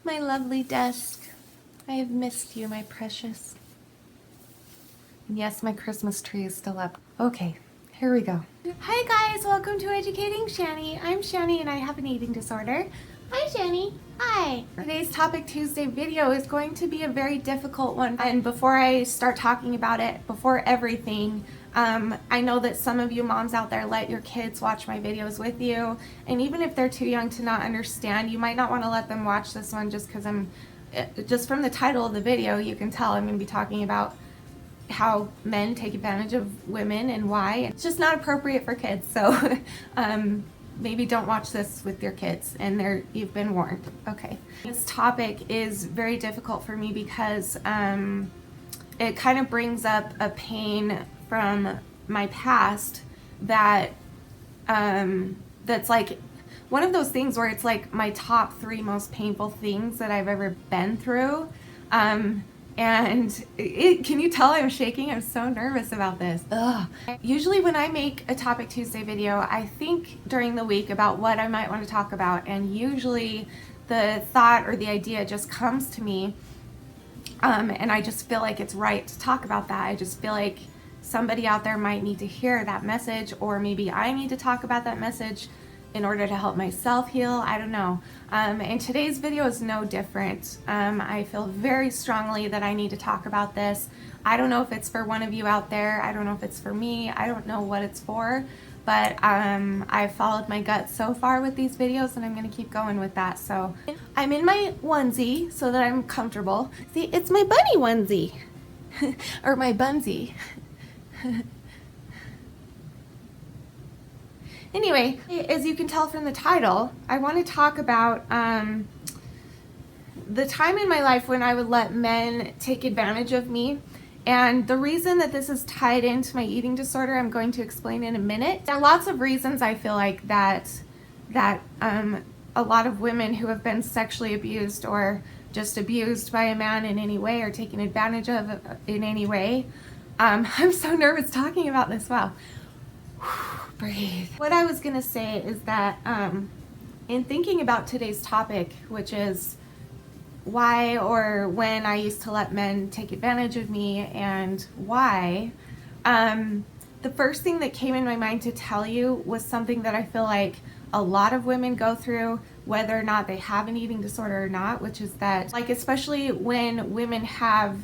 My lovely desk. I have missed you, my precious. And yes, my Christmas tree is still up. Okay, here we go. Hi guys, welcome to Educating Shani. I'm Shani and I have an eating disorder. Hi Shani. Hi. Today's Topic Tuesday video is going to be a very difficult one. And before I start talking about it, before everything, I know that some of you moms out there let your kids watch my videos with you. And even if they're too young to not understand, you might not want to let them watch this one just because just from the title of the video, you can tell I'm going to be talking about how men take advantage of women and why. It's just not appropriate for kids, so maybe don't watch this with your kids, and you've been warned. Okay. This topic is very difficult for me because it kind of brings up a pain from my past that's like one of those things where it's like my top 3 most painful things that I've ever been through. And can you tell I'm shaking? I'm so nervous about this. Ugh. Usually when I make a Topic Tuesday video, I think during the week about what I might want to talk about, and usually the thought or the idea just comes to me, and I just feel like it's right to talk about that. I just feel like somebody out there might need to hear that message, or maybe I need to talk about that message in order to help myself heal. I don't know. And today's video is no different. I feel very strongly that I need to talk about this. I don't know if it's for one of you out there. I don't know if it's for me. I don't know what it's for, but I've followed my gut so far with these videos, and I'm gonna keep going with that. So I'm in my onesie so that I'm comfortable. See, it's my bunny onesie, or my bunsie. Anyway, as you can tell from the title, I want to talk about the time in my life when I would let men take advantage of me. And the reason that this is tied into my eating disorder, I'm going to explain in a minute. There are lots of reasons I feel like that a lot of women who have been sexually abused or just abused by a man in any way or taken advantage of in any way. I'm so nervous talking about this. Wow. Breathe. What I was going to say is that in thinking about today's topic, which is why or when I used to let men take advantage of me and why, the first thing that came in my mind to tell you was something that I feel like a lot of women go through, whether or not they have an eating disorder or not, which is that, like, especially when women have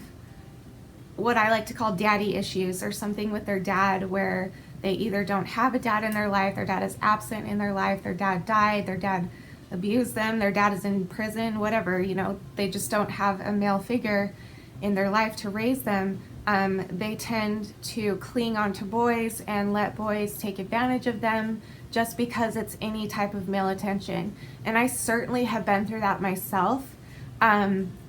what I like to call daddy issues, or something with their dad where they either don't have a dad in their life, their dad is absent in their life, their dad died, their dad abused them, their dad is in prison, whatever, you know, they just don't have a male figure in their life to raise them. They tend to cling on to boys and let boys take advantage of them just because it's any type of male attention. And I certainly have been through that myself.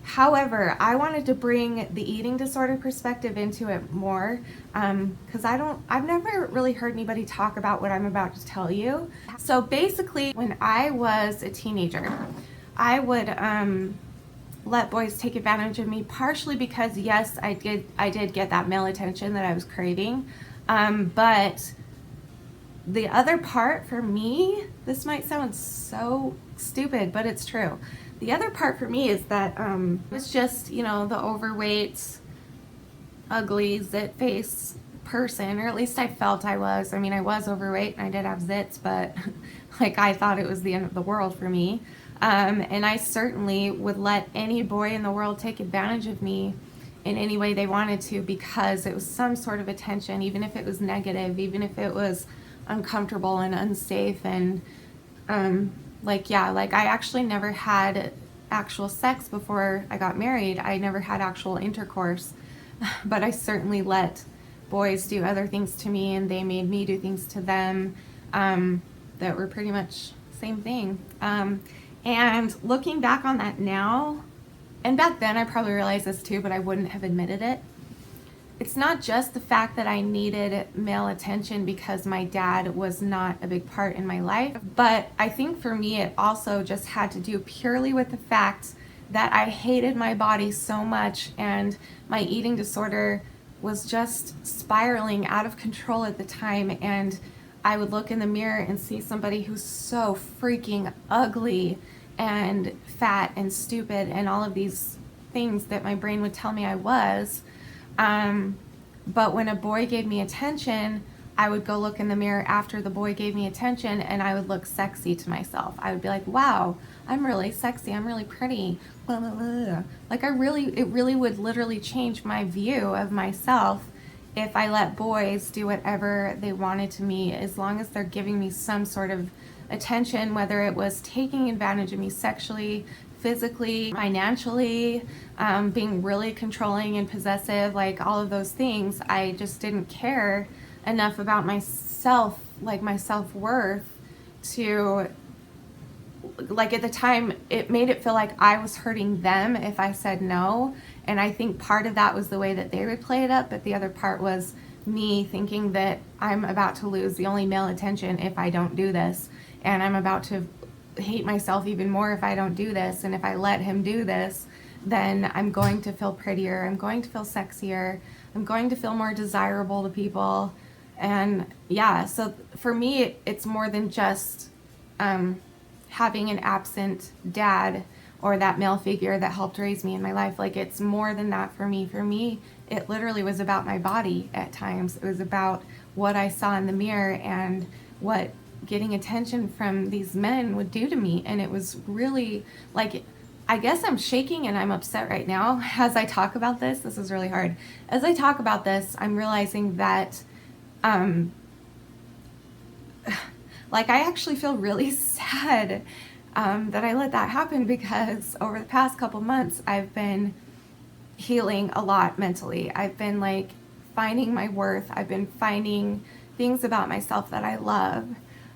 However, I wanted to bring the eating disorder perspective into it more because I've never really heard anybody talk about what I'm about to tell you. So basically, when I was a teenager, I would let boys take advantage of me, partially because yes, I did get that male attention that I was craving, but the other part for me, this might sound so stupid, but it's true. The other part for me is that it's just, you know, the overweight, ugly, zit face person, or at least I felt I was. I mean, I was overweight and I did have zits, but like I thought it was the end of the world for me. And I certainly would let any boy in the world take advantage of me in any way they wanted to, because it was some sort of attention, even if it was negative, even if it was uncomfortable and unsafe. And like I actually never had actual sex before I got married. I never had actual intercourse, but I certainly let boys do other things to me, and they made me do things to them that were pretty much the same thing. And looking back on that now, and back then I probably realized this too, but I wouldn't have admitted it. It's not just the fact that I needed male attention because my dad was not a big part in my life, but I think for me it also just had to do purely with the fact that I hated my body so much, and my eating disorder was just spiraling out of control at the time. And I would look in the mirror and see somebody who's so freaking ugly and fat and stupid and all of these things that my brain would tell me I was. But when a boy gave me attention, I would go look in the mirror after the boy gave me attention and I would look sexy to myself. I would be like, wow, I'm really sexy. I'm really pretty. Blah, blah, blah. Like it really would literally change my view of myself if I let boys do whatever they wanted to me, as long as they're giving me some sort of attention, whether it was taking advantage of me sexually, physically, financially, being really controlling and possessive, like all of those things. I just didn't care enough about myself, like my self-worth, to, like at the time, it made it feel like I was hurting them if I said no. And I think part of that was the way that they would play it up, but the other part was me thinking that I'm about to lose the only male attention if I don't do this, and I'm about to hate myself even more if I don't do this, and if I let him do this, then I'm going to feel prettier, I'm going to feel sexier, I'm going to feel more desirable to people. And yeah, so for me, it's more than just having an absent dad or that male figure that helped raise me in my life. Like, it's more than that for me. For me, it literally was about my body at times. It was about what I saw in the mirror and what getting attention from these men would do to me. And it was really, like, I guess I'm shaking and I'm upset right now as I talk about this. This is really hard. As I talk about this, I'm realizing that like, I actually feel really sad that I let that happen, because over the past couple months I've been healing a lot mentally. I've been like finding my worth. I've been finding things about myself that I love.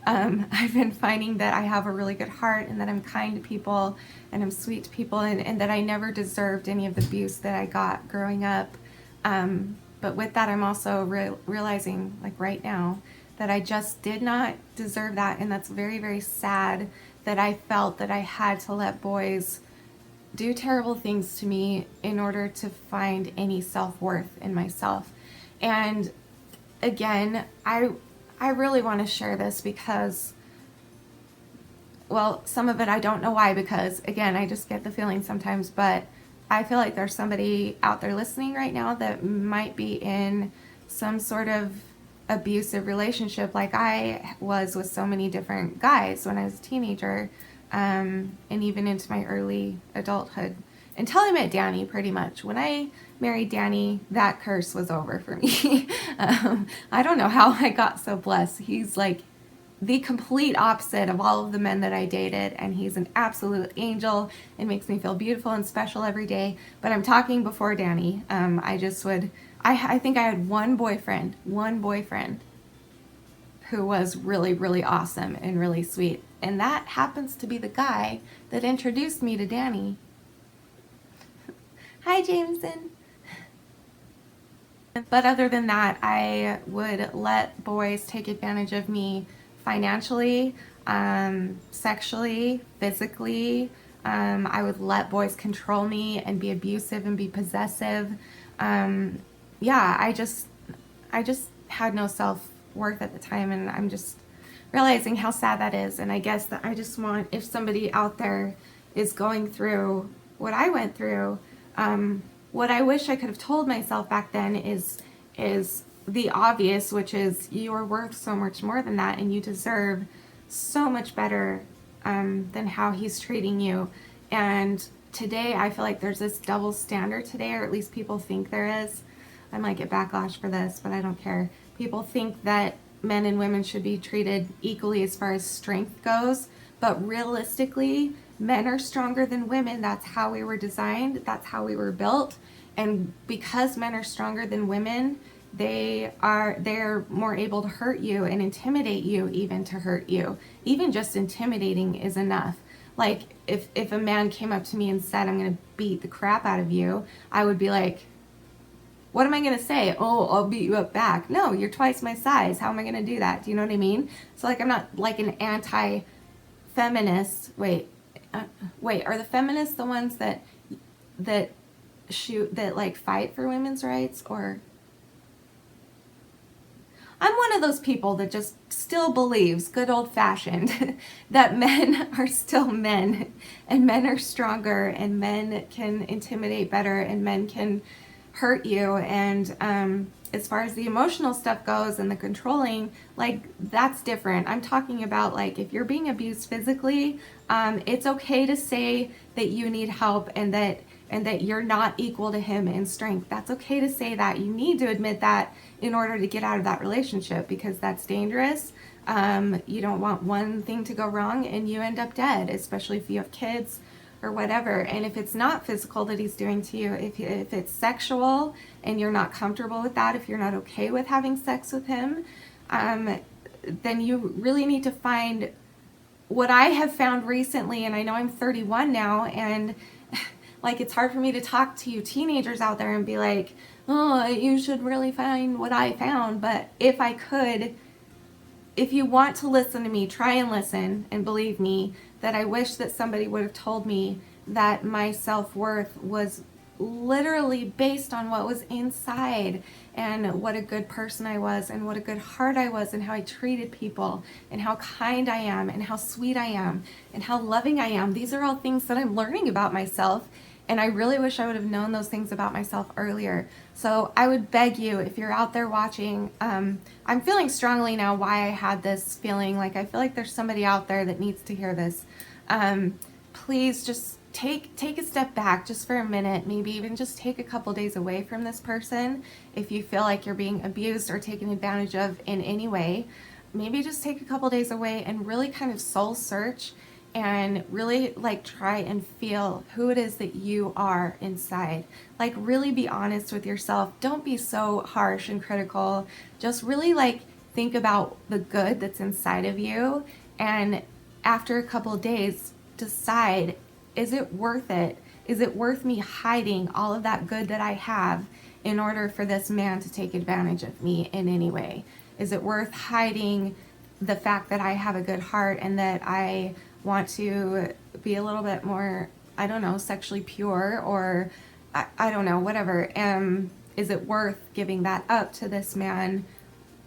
I've been finding that I have a really good heart and that I'm kind to people and I'm sweet to people, and that I never deserved any of the abuse that I got growing up. But with that, I'm also realizing, like right now, that I just did not deserve that. And that's very, very sad that I felt that I had to let boys do terrible things to me in order to find any self-worth in myself. And again, I really want to share this because, well, some of it I don't know why, because again, I just get the feeling sometimes, but I feel like there's somebody out there listening right now that might be in some sort of abusive relationship like I was with so many different guys when I was a teenager, and even into my early adulthood, until I met Danny. Pretty much when I married Danny, that curse was over for me. I don't know how I got so blessed. He's like the complete opposite of all of the men that I dated, and he's an absolute angel and makes me feel beautiful and special every day. But I'm talking before Danny. I think I had one boyfriend who was really, really awesome and really sweet. And that happens to be the guy that introduced me to Danny. Hi, Jameson. But other than that, I would let boys take advantage of me financially, sexually, physically. I would let boys control me and be abusive and be possessive. Yeah, I just had no self-worth at the time, and I'm just realizing how sad that is. And I guess that I just want, if somebody out there is going through what I went through, what I wish I could have told myself back then is the obvious, which is you're worth so much more than that, and you deserve so much better than how he's treating you. And today I feel like there's this double standard today, or at least people think there is. I might get backlash for this, but I don't care. People think that men and women should be treated equally as far as strength goes, but realistically, men are stronger than women. That's how we were designed. That's how we were built. And because men are stronger than women, they're more able to hurt you and intimidate you, even to hurt you. Even just intimidating is enough. Like if a man came up to me and said, I'm going to beat the crap out of you, I would be like, what am I going to say? Oh, I'll beat you up back. No, you're twice my size. How am I going to do that? Do you know what I mean? So like, I'm not like an anti-feminist. Wait, are the feminists the ones that like fight for women's rights? Or I'm one of those people that just still believes, good old fashioned, that men are still men, and men are stronger, and men can intimidate better, and men can hurt you. And as far as the emotional stuff goes and the controlling, like, that's different. I'm talking about, like, if you're being abused physically, it's okay to say that you need help and that you're not equal to him in strength. That's okay to say that. You need to admit that in order to get out of that relationship, because that's dangerous. You don't want one thing to go wrong and you end up dead, especially if you have kids or whatever. And if it's not physical that he's doing to you, if it's sexual and you're not comfortable with that, if you're not okay with having sex with him, then you really need to find what I have found recently. And I know I'm 31 now, and like, it's hard for me to talk to you teenagers out there and be like, oh, you should really find what I found. But if I could, if you want to listen to me, try and listen, and believe me that I wish that somebody would have told me that my self-worth was literally based on what was inside, and what a good person I was, and what a good heart I was, and how I treated people, and how kind I am, and how sweet I am, and how loving I am. These are all things that I'm learning about myself, and I really wish I would have known those things about myself earlier. So I would beg you, if you're out there watching, I'm feeling strongly now why I had this feeling. Like, I feel like there's somebody out there that needs to hear this. Please just take a step back just for a minute, maybe even just take a couple days away from this person. If you feel like you're being abused or taken advantage of in any way, maybe just take a couple days away and really kind of soul search, and really, like, try and feel who it is that you are inside. Like, really be honest with yourself. Don't be so harsh and critical. Just really, like, think about the good that's inside of you, and after a couple of days, decide, is it worth it? Is it worth me hiding all of that good that I have in order for this man to take advantage of me in any way? Is it worth hiding the fact that I have a good heart and that I want to be a little bit more, I don't know, sexually pure, or I don't know, whatever. Is it worth giving that up to this man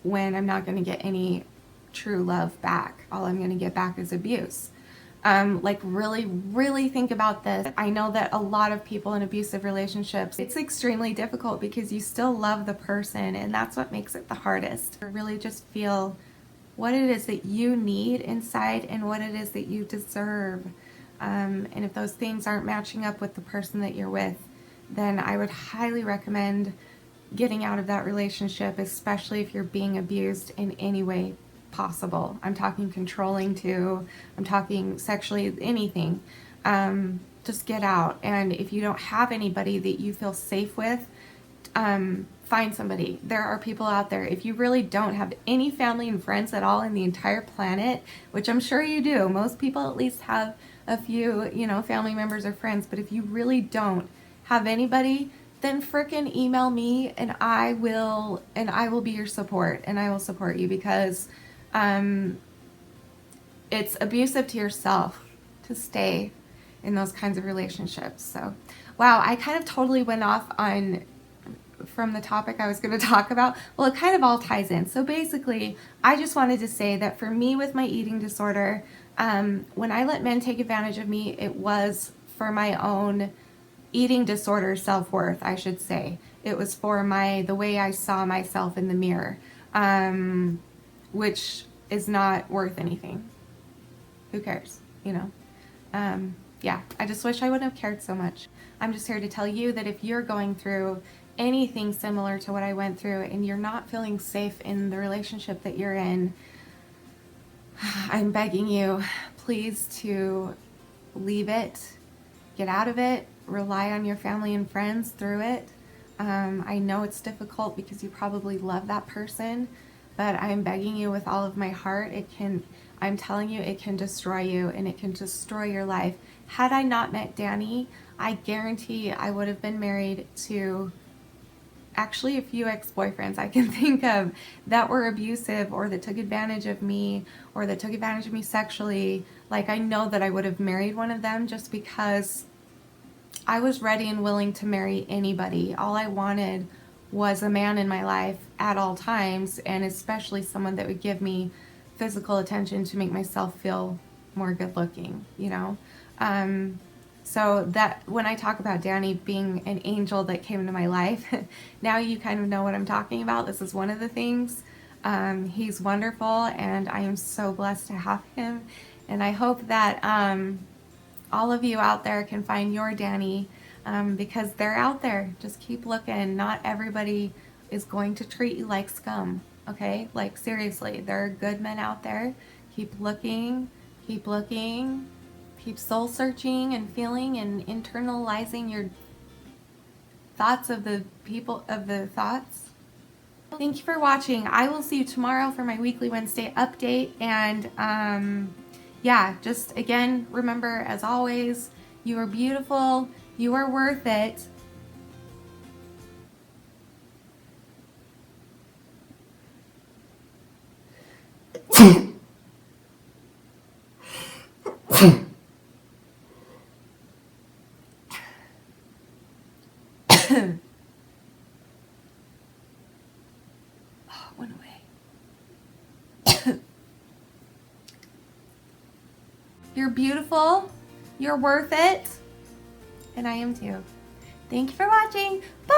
when I'm not going to get any true love back? All I'm going to get back is abuse. Like, really, really think about this. I know that a lot of people in abusive relationships, it's extremely difficult because you still love the person, and that's what makes it the hardest. Really just feel what it is that you need inside and what it is that you deserve. And if those things aren't matching up with the person that you're with, then I would highly recommend getting out of that relationship, especially if you're being abused in any way possible. I'm talking controlling too. I'm talking sexually, anything. Just get out. And if you don't have anybody that you feel safe with, find somebody. There are people out there. If you really don't have any family and friends at all in the entire planet, which I'm sure you do, most people at least have a few, family members or friends, but if you really don't have anybody, then frickin' email me, and I will be your support, and I will support you, because it's abusive to yourself to stay in those kinds of relationships. So, wow, I kind of totally went off from the topic I was going to talk about. Well, it kind of all ties in. So basically, I just wanted to say that for me with my eating disorder, when I let men take advantage of me, it was for my own eating disorder self-worth, I should say. It was for the way I saw myself in the mirror, which is not worth anything. Who cares, Yeah, I just wish I wouldn't have cared so much. I'm just here to tell you that if you're going through anything similar to what I went through and you're not feeling safe in the relationship that you're in, I'm begging you, please, to leave it, get out of it, rely on your family and friends through it. I know it's difficult because you probably love that person, but I'm begging you with all of my heart, I'm telling you, it can destroy you, and it can destroy your life. Had I not met Danny, I guarantee I would have been married to actually a few ex-boyfriends I can think of that were abusive, or that took advantage of me, or that took advantage of me sexually. Like, I know that I would have married one of them just because I was ready and willing to marry anybody. All I wanted was a man in my life at all times, and especially someone that would give me physical attention to make myself feel more good looking, you know? So that when I talk about Danny being an angel that came into my life, now you kind of know what I'm talking about. This is one of the things. He's wonderful, and I am so blessed to have him. And I hope that all of you out there can find your Danny, because they're out there. Just keep looking. Not everybody is going to treat you like scum, okay? Like, seriously, there are good men out there. Keep looking, keep looking, keep soul searching and feeling and internalizing your thoughts of the people, of the thoughts. Thank you for watching. I will see you tomorrow for my weekly Wednesday update. And yeah, just again, remember, as always, you are beautiful. You are worth it. Oh, went away. You're beautiful. You're worth it. And I am too. Thank you for watching. Bye.